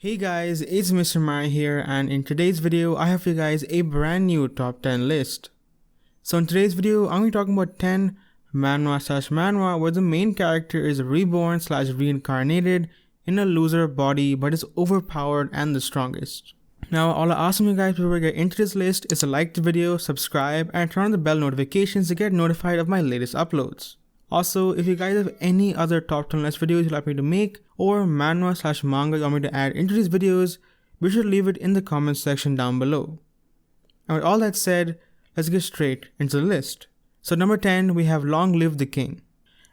Hey guys, it's Mr. Miraie here, and in today's video I have for you guys a brand new top 10 list. So in today's video I'm going to be talking about 10 manhwa/manhwa where the main character is reborn/reincarnated in a loser body but is overpowered and the strongest. Now all I ask from you guys before we get into this list is to like the video, subscribe, and turn on the bell notifications to get notified of my latest uploads. Also, if you guys have any other top 10 list videos you'd like me to make or manhwa/manga you want me to add into these videos, be sure to leave it in the comments section down below. And with all that said, let's get straight into the list. So number 10, we have Long Live the King.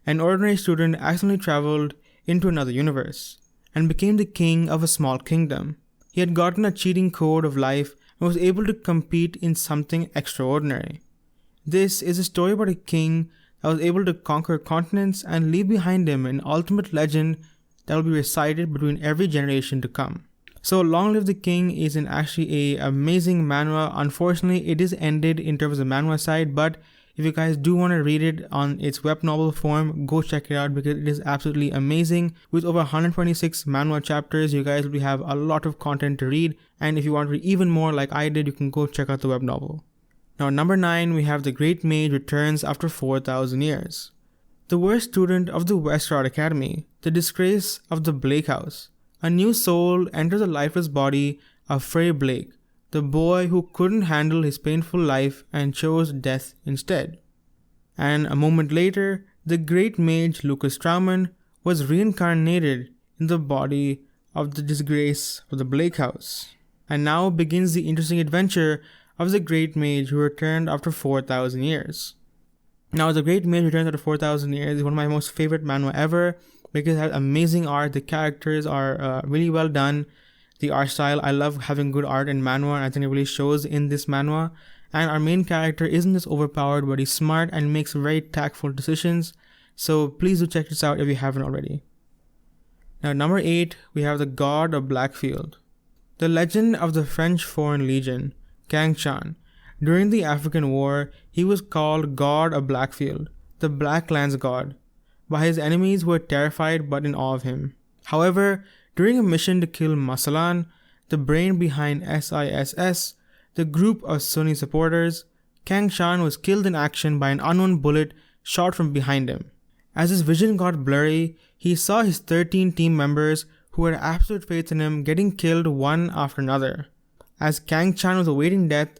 An ordinary student accidentally traveled into another universe and became the king of a small kingdom. He had gotten a cheating code of life and was able to compete in something extraordinary. This is a story about a king that was able to conquer continents and leave behind him an ultimate legend that will be recited between every generation to come. So Long Live the King is actually an amazing manhwa. Unfortunately, it is ended in terms of the manhwa side, but if you guys do want to read it on its web novel form, go check it out because it is absolutely amazing. With over 126 manhwa chapters, you guys will have a lot of content to read, and if you want to read even more like I did, you can go check out the web novel. Now number 9, we have The Great Mage returns after 4,000 years. The worst student of the Westard Academy, the disgrace of the Blake House. A new soul enters the lifeless body of Frey Blake, the boy who couldn't handle his painful life and chose death instead. And a moment later, the great mage Lucas Straumann was reincarnated in the body of the disgrace of the Blake House. And now begins the interesting adventure of the great mage who returned after 4,000 years. Now the Great Mage returns after 4,000 years is one of my most favorite manhwa ever because it has amazing art, the characters are really well done, the art style, I love having good art in manhwa and I think it really shows in this manhwa. And our main character isn't just overpowered but he's smart and makes very tactful decisions, so please do check this out if you haven't already. Now number 8, we have the God of Blackfield. The legend of the French Foreign Legion, Kang Chan. During the African War, he was called God of Blackfield, the Blacklands god, by his enemies who were terrified but in awe of him. However, during a mission to kill Masalan, the brain behind SISS, the group of Sunni supporters, Kang Chan was killed in action by an unknown bullet shot from behind him. As his vision got blurry, he saw his 13 team members who had absolute faith in him getting killed one after another. As Kang Chan was awaiting death,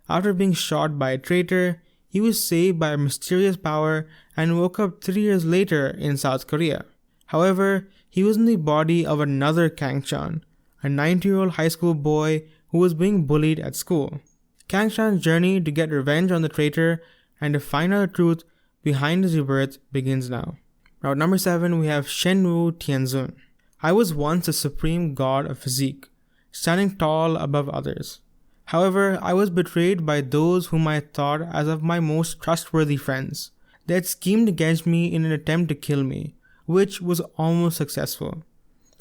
after being shot by a traitor, he was saved by a mysterious power and woke up 3 years later in South Korea. However, he was in the body of another Kang Chan, a 90-year-old high school boy who was being bullied at school. Kang Chan's journey to get revenge on the traitor and to find out the truth behind his rebirth begins now. Now at number 7, we have Shenwu Tianzun. I was once a supreme god of physique, standing tall above others. However, I was betrayed by those whom I thought as of my most trustworthy friends. They had schemed against me in an attempt to kill me, which was almost successful.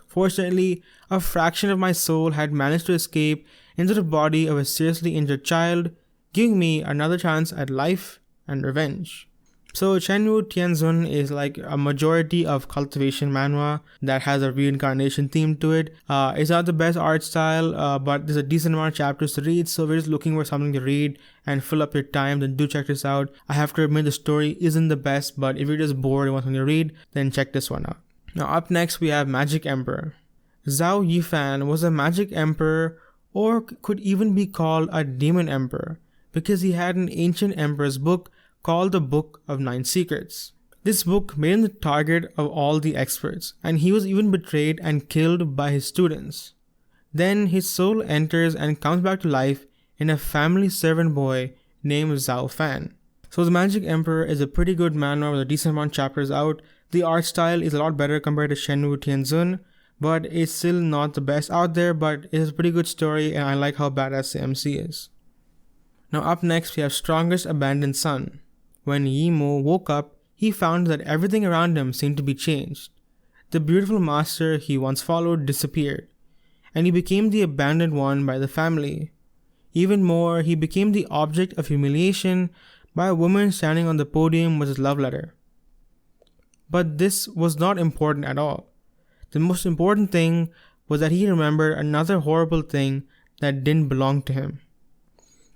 Fortunately, a fraction of my soul had managed to escape into the body of a seriously injured child, giving me another chance at life and revenge. So Shenwu Tianzun is like a majority of cultivation manhwa that has a reincarnation theme to it. It's not the best art style, but there's a decent amount of chapters to read, so if you're just looking for something to read and fill up your time, then do check this out. I have to admit the story isn't the best, but if you're just bored and want something to read, then check this one out. Now up next we have Magic Emperor. Zhao Yifan was a magic emperor, or could even be called a demon emperor, because he had an ancient emperor's book called the Book of Nine Secrets. This book made him the target of all the experts, and he was even betrayed and killed by his students. Then his soul enters and comes back to life in a family servant boy named Zhao Fan. So the Magic Emperor is a pretty good manhwa with a decent amount of chapters out. The art style is a lot better compared to Shenwu Tianzun, but it's still not the best out there, but it is a pretty good story and I like how badass the MC is. Now up next we have Strongest Abandoned Son. When Immo woke up, he found that everything around him seemed to be changed. The beautiful master he once followed disappeared, and he became the abandoned one by the family. Even more, he became the object of humiliation by a woman standing on the podium with his love letter. But this was not important at all. The most important thing was that he remembered another horrible thing that didn't belong to him.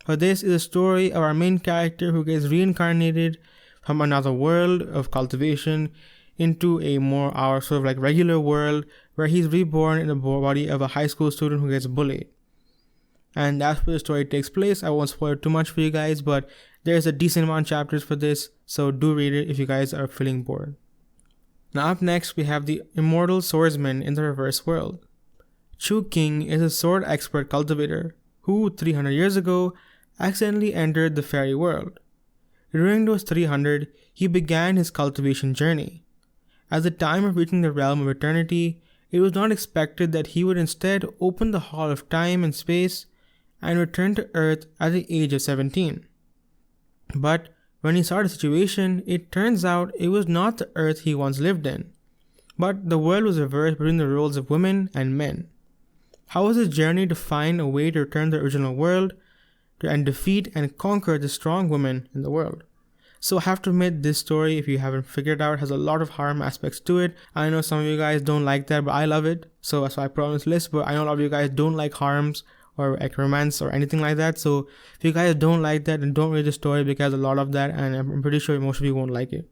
So this is a story of our main character who gets reincarnated from another world of cultivation into a more our sort of like regular world where he's reborn in the body of a high school student who gets bullied. And that's where the story takes place. I won't spoil too much for you guys, but there's a decent amount of chapters for this, so do read it if you guys are feeling bored. Now up next we have the Immortal swordsman in the reverse world. Chu King is a sword expert cultivator who 300 years ago accidentally entered the fairy world. During those 300, he began his cultivation journey. At the time of reaching the realm of eternity, it was not expected that he would instead open the hall of time and space and return to Earth at the age of 17. But when he saw the situation, it turns out it was not the Earth he once lived in, but the world was reversed between the roles of women and men. How was his journey to find a way to return to the original world and defeat and conquer the strong women in the world? So I have to admit, this story, if you haven't figured it out, has a lot of harem aspects to it. I know some of you guys don't like that, but I love it, so that's why I put it on this list. But I know a lot of you guys don't like harems or like romance or anything like that. So if you guys don't like that, then don't read the story, because a lot of that, and I'm pretty sure most of you won't like it.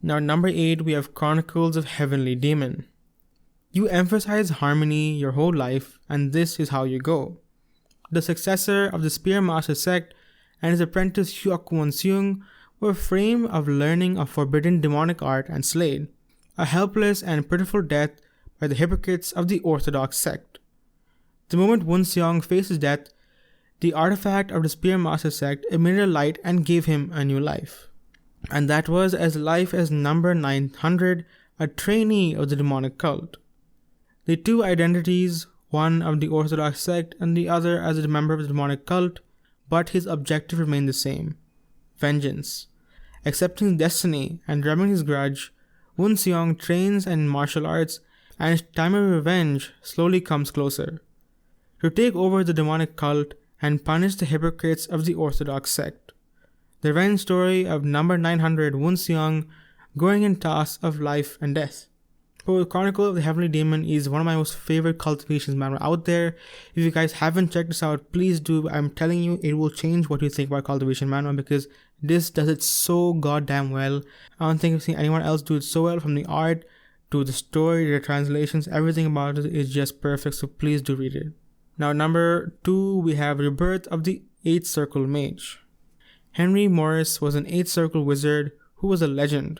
Now number 8, we have Chronicles of Heavenly Demon. You emphasize harmony your whole life, and this is how you go. The successor of the Spearmaster sect and his apprentice Hyuk-won Seung were framed of learning a forbidden demonic art and slayed, a helpless and pitiful death by the hypocrites of the Orthodox sect. The moment Won Seong faced his death, the artifact of the Spearmaster sect emitted a light and gave him a new life. And that was as life as number 900, a trainee of the demonic cult. The two identities, one of the Orthodox sect and the other as a member of the demonic cult, but his objective remained the same: vengeance. Accepting destiny and drumming his grudge, Won Seong trains in martial arts, and his time of revenge slowly comes closer, to take over the demonic cult and punish the hypocrites of the Orthodox sect. The revenge story of number 900 Won Seong going in tasks of life and death. But Chronicle of the Heavenly Demon is one of my most favorite cultivations manhwa out there. If you guys haven't checked this out, please do. I'm telling you, it will change what you think about cultivation manhwa, because this does it so goddamn well. I don't think I've seen anyone else do it so well, from the art to the story, the translations, everything about it is just perfect, so please do read it. Now number 2, we have Rebirth of the 8th Circle Mage. Henry Morris was an 8th Circle wizard who was a legend,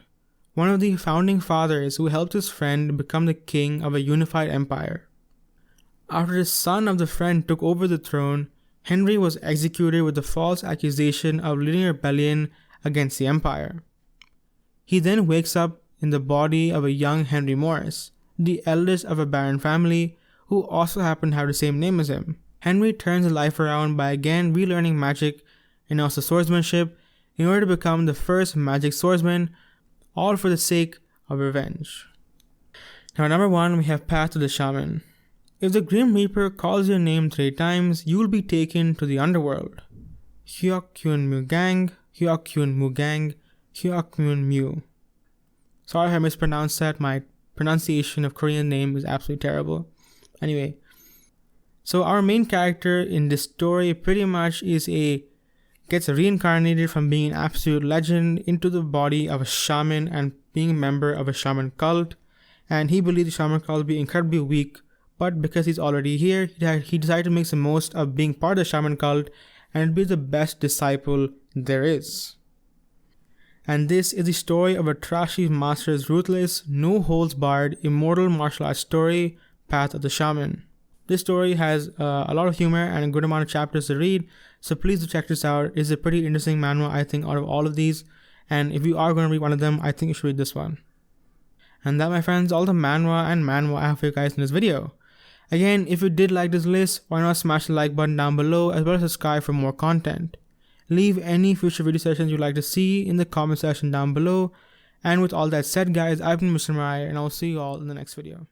one of the founding fathers who helped his friend become the king of a unified empire. After the son of the friend took over the throne, Henry was executed with the false accusation of leading a rebellion against the empire. He then wakes up in the body of a young Henry Morris, the eldest of a baron family, who also happened to have the same name as him. Henry turns his life around by again relearning magic and also swordsmanship in order to become the first magic swordsman, all for the sake of revenge. Now number 1, we have Path to the Shaman. If the Grim Reaper calls your name 3 times, you will be taken to the underworld. Hyuk-kyun Mugang, Hyuk-kyun Mugang, Hyuk-kyun Mu. Sorry if I mispronounced that, my pronunciation of Korean name is absolutely terrible. Anyway, so our main character in this story pretty much gets reincarnated from being an absolute legend into the body of a shaman and being a member of a shaman cult. And he believed the shaman cult would be incredibly weak, but because he's already here, he decided to make the most of being part of the shaman cult and be the best disciple there is. And this is the story of a trashy master's ruthless, no-holds-barred, immortal martial arts story, Path of the Shaman. This story has a lot of humor and a good amount of chapters to read, so please do check this out. It's a pretty interesting manhwa, I think, out of all of these, and if you are going to read one of them, I think you should read this one. And that, my friends, all the manhwa I have for you guys in this video. Again, if you did like this list, why not smash the like button down below, as well as subscribe for more content. Leave any future video sessions you'd like to see in the comment section down below. And with all that said, guys, I've been Mr. Miraie, and I'll see you all in the next video.